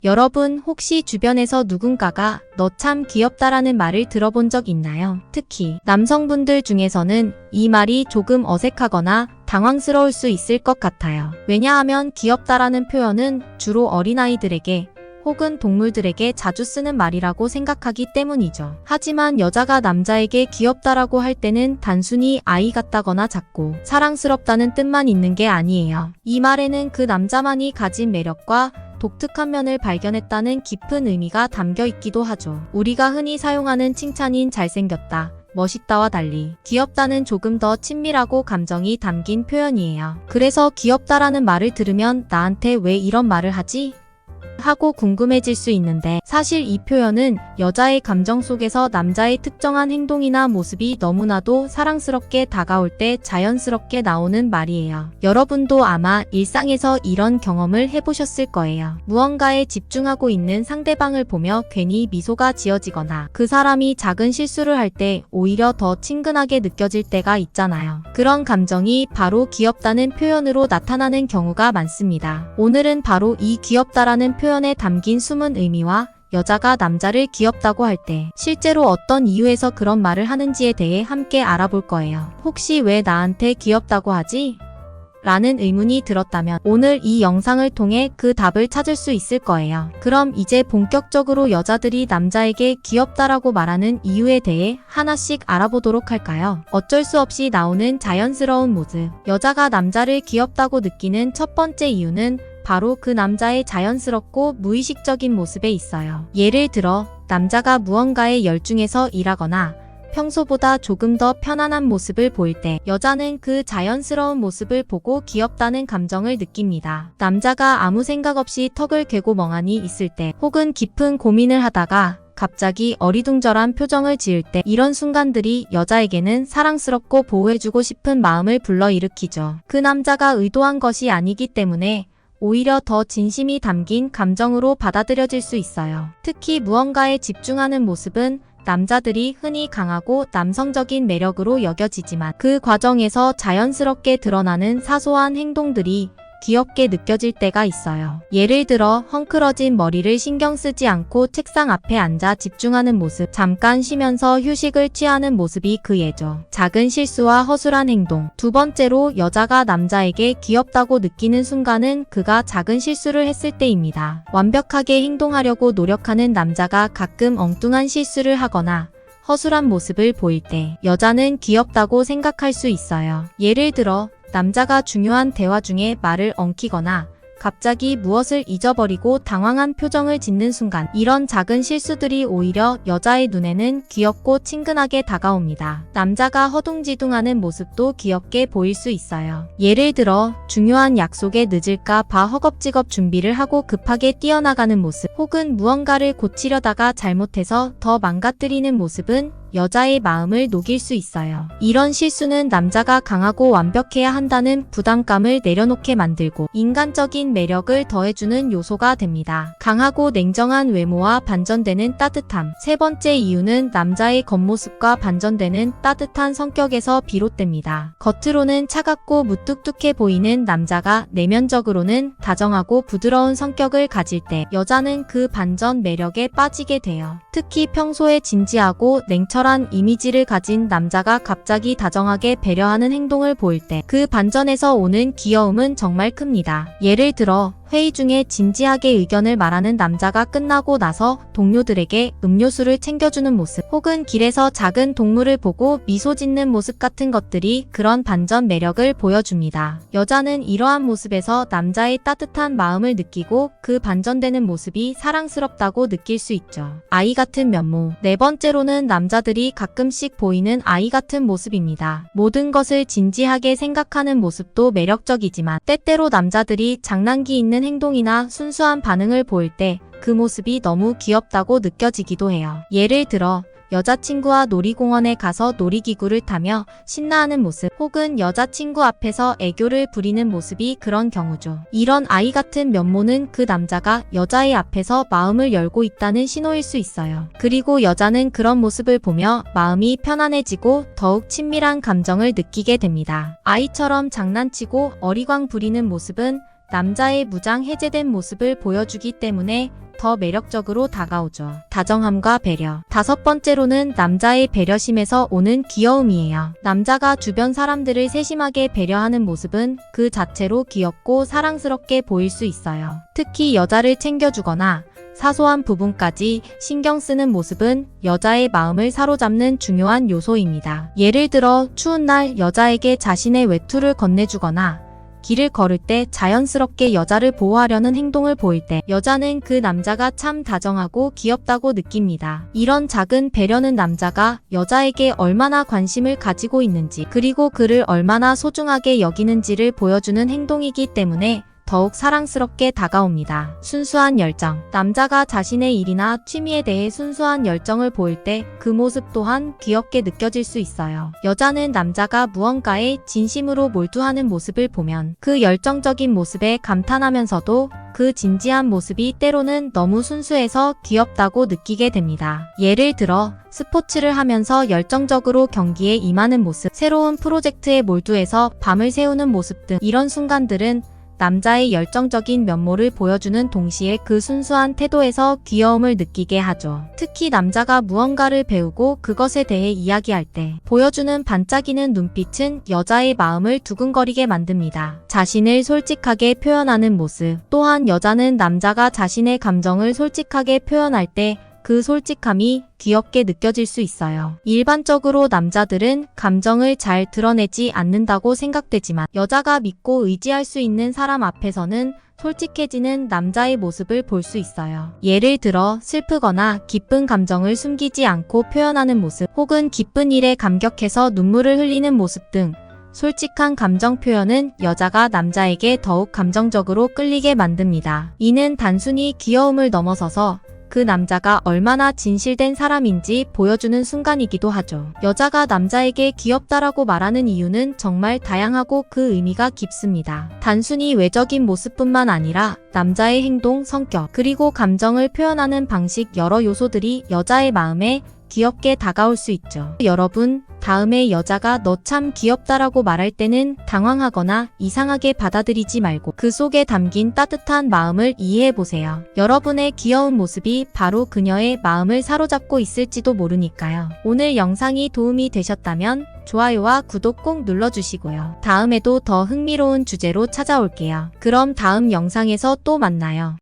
여러분 혹시 주변에서 누군가가 너 참 귀엽다라는 말을 들어본 적 있나요? 특히 남성분들 중에서는 이 말이 조금 어색하거나 당황스러울 수 있을 것 같아요. 왜냐하면 귀엽다라는 표현은 주로 어린아이들에게 혹은 동물들에게 자주 쓰는 말이라고 생각하기 때문이죠. 하지만 여자가 남자에게 귀엽다라고 할 때는 단순히 아이 같다거나 작고 사랑스럽다는 뜻만 있는 게 아니에요. 이 말에는 그 남자만이 가진 매력과 독특한 면을 발견했다는 깊은 의미가 담겨 있기도 하죠. 우리가 흔히 사용하는 칭찬인 잘생겼다, 멋있다와 달리 귀엽다는 조금 더 친밀하고 감정이 담긴 표현이에요. 그래서 귀엽다라는 말을 들으면 나한테 왜 이런 말을 하지? 하고 궁금해질 수 있는데 사실 이 표현은 여자의 감정 속에서 남자의 특정한 행동이나 모습이 너무나도 사랑스럽게 다가올 때 자연스럽게 나오는 말이에요. 여러분도 아마 일상에서 이런 경험을 해보셨을 거예요. 무언가에 집중하고 있는 상대방을 보며 괜히 미소가 지어지거나 그 사람이 작은 실수를 할 때 오히려 더 친근하게 느껴질 때가 있잖아요. 그런 감정이 바로 귀엽다는 표현으로 나타나는 경우가 많습니다. 오늘은 바로 이 귀엽다라는 표현에 담긴 숨은 의미와 여자가 남자를 귀엽다고 할 때 실제로 어떤 이유에서 그런 말을 하는지에 대해 함께 알아볼 거예요. 혹시 왜 나한테 귀엽다고 하지? 라는 의문이 들었다면 오늘 이 영상을 통해 그 답을 찾을 수 있을 거예요. 그럼 이제 본격적으로 여자들이 남자에게 귀엽다라고 말하는 이유에 대해 하나씩 알아보도록 할까요? 어쩔 수 없이 나오는 자연스러운 모습. 여자가 남자를 귀엽다고 느끼는 첫 번째 이유는 바로 그 남자의 자연스럽고 무의식적인 모습에 있어요. 예를 들어 남자가 무언가에 열중해서 일하거나 평소보다 조금 더 편안한 모습을 보일 때 여자는 그 자연스러운 모습을 보고 귀엽다는 감정을 느낍니다. 남자가 아무 생각 없이 턱을 괴고 멍하니 있을 때 혹은 깊은 고민을 하다가 갑자기 어리둥절한 표정을 지을 때 이런 순간들이 여자에게는 사랑스럽고 보호해주고 싶은 마음을 불러일으키죠. 그 남자가 의도한 것이 아니기 때문에 오히려 더 진심이 담긴 감정으로 받아들여질 수 있어요. 특히 무언가에 집중하는 모습은 남자들이 흔히 강하고 남성적인 매력으로 여겨지지만 그 과정에서 자연스럽게 드러나는 사소한 행동들이 귀엽게 느껴질 때가 있어요. 예를 들어 헝클어진 머리를 신경 쓰지 않고 책상 앞에 앉아 집중하는 모습, 잠깐 쉬면서 휴식을 취하는 모습이 그 예죠. 작은 실수와 허술한 행동. 두 번째로 여자가 남자에게 귀엽다고 느끼는 순간은 그가 작은 실수를 했을 때입니다. 완벽하게 행동하려고 노력하는 남자가 가끔 엉뚱한 실수를 하거나 허술한 모습을 보일 때 여자는 귀엽다고 생각할 수 있어요. 예를 들어 남자가 중요한 대화 중에 말을 엉키거나 갑자기 무엇을 잊어버리고 당황한 표정을 짓는 순간 이런 작은 실수들이 오히려 여자의 눈에는 귀엽고 친근하게 다가옵니다. 남자가 허둥지둥하는 모습도 귀엽게 보일 수 있어요. 예를 들어 중요한 약속에 늦을까 봐 허겁지겁 준비를 하고 급하게 뛰어나가는 모습 혹은 무언가를 고치려다가 잘못해서 더 망가뜨리는 모습은 여자의 마음을 녹일 수 있어요. 이런 실수는 남자가 강하고 완벽해야 한다는 부담감을 내려놓게 만들고 인간적인 매력을 더해주는 요소가 됩니다. 강하고 냉정한 외모와 반전되는 따뜻함. 세 번째 이유는 남자의 겉모습과 반전되는 따뜻한 성격에서 비롯됩니다. 겉으로는 차갑고 무뚝뚝해 보이는 남자가 내면적으로는 다정하고 부드러운 성격을 가질 때 여자는 그 반전 매력에 빠지게 돼요. 특히 평소에 진지하고 냉철한 이미지를 가진 남자가 갑자기 다정하게 배려하는 행동을 보일 때 그 반전에서 오는 귀여움은 정말 큽니다. 예를 들어 회의 중에 진지하게 의견을 말하는 남자가 끝나고 나서 동료들에게 음료수를 챙겨주는 모습 혹은 길에서 작은 동물을 보고 미소 짓는 모습 같은 것들이 그런 반전 매력을 보여줍니다. 여자는 이러한 모습에서 남자의 따뜻한 마음을 느끼고 그 반전되는 모습이 사랑스럽다고 느낄 수 있죠. 아이 같은 면모. 네 번째로는 남자들이 가끔씩 보이는 아이 같은 모습입니다. 모든 것을 진지하게 생각하는 모습도 매력적이지만 때때로 남자들이 장난기 있는 행동이나 순수한 반응을 보일 때 그 모습이 너무 귀엽다고 느껴지기도 해요. 예를 들어 여자친구와 놀이공원에 가서 놀이기구를 타며 신나하는 모습 혹은 여자친구 앞에서 애교를 부리는 모습이 그런 경우죠. 이런 아이 같은 면모는 그 남자가 여자의 앞에서 마음을 열고 있다는 신호일 수 있어요. 그리고 여자는 그런 모습을 보며 마음이 편안해지고 더욱 친밀한 감정을 느끼게 됩니다. 아이처럼 장난치고 어리광 부리는 모습은 남자의 무장 해제된 모습을 보여주기 때문에 더 매력적으로 다가오죠. 다정함과 배려. 5번째로는 남자의 배려심에서 오는 귀여움이에요. 남자가 주변 사람들을 세심하게 배려하는 모습은 그 자체로 귀엽고 사랑스럽게 보일 수 있어요. 특히 여자를 챙겨주거나 사소한 부분까지 신경 쓰는 모습은 여자의 마음을 사로잡는 중요한 요소입니다. 예를 들어 추운 날 여자에게 자신의 외투를 건네주거나 길을 걸을 때 자연스럽게 여자를 보호하려는 행동을 보일 때 여자는 그 남자가 참 다정하고 귀엽다고 느낍니다. 이런 작은 배려는 남자가 여자에게 얼마나 관심을 가지고 있는지 그리고 그를 얼마나 소중하게 여기는지를 보여주는 행동이기 때문에 더욱 사랑스럽게 다가옵니다. 순수한 열정. 남자가 자신의 일이나 취미에 대해 순수한 열정을 보일 때 그 모습 또한 귀엽게 느껴질 수 있어요. 여자는 남자가 무언가에 진심으로 몰두하는 모습을 보면 그 열정적인 모습에 감탄하면서도 그 진지한 모습이 때로는 너무 순수해서 귀엽다고 느끼게 됩니다. 예를 들어 스포츠를 하면서 열정적으로 경기에 임하는 모습, 새로운 프로젝트에 몰두해서 밤을 새우는 모습 등 이런 순간들은 남자의 열정적인 면모를 보여주는 동시에 그 순수한 태도에서 귀여움을 느끼게 하죠. 특히 남자가 무언가를 배우고 그것에 대해 이야기할 때 보여주는 반짝이는 눈빛은 여자의 마음을 두근거리게 만듭니다. 자신을 솔직하게 표현하는 모습. 또한 여자는 남자가 자신의 감정을 솔직하게 표현할 때 그 솔직함이 귀엽게 느껴질 수 있어요. 일반적으로 남자들은 감정을 잘 드러내지 않는다고 생각되지만 여자가 믿고 의지할 수 있는 사람 앞에서는 솔직해지는 남자의 모습을 볼 수 있어요. 예를 들어 슬프거나 기쁜 감정을 숨기지 않고 표현하는 모습, 혹은 기쁜 일에 감격해서 눈물을 흘리는 모습 등 솔직한 감정 표현은 여자가 남자에게 더욱 감정적으로 끌리게 만듭니다. 이는 단순히 귀여움을 넘어서서 그 남자가 얼마나 진실된 사람인지 보여주는 순간이기도 하죠. 여자가 남자에게 귀엽다라고 말하는 이유는 정말 다양하고 그 의미가 깊습니다. 단순히 외적인 모습뿐만 아니라 남자의 행동, 성격, 그리고 감정을 표현하는 방식 여러 요소들이 여자의 마음에 귀엽게 다가올 수 있죠. 여러분, 다음에 여자가 너 참 귀엽다라고 말할 때는 당황하거나 이상하게 받아들이지 말고 그 속에 담긴 따뜻한 마음을 이해해보세요. 여러분의 귀여운 모습이 바로 그녀의 마음을 사로잡고 있을지도 모르니까요. 오늘 영상이 도움이 되셨다면 좋아요와 구독 꼭 눌러주시고요. 다음에도 더 흥미로운 주제로 찾아올게요. 그럼 다음 영상에서 또 만나요.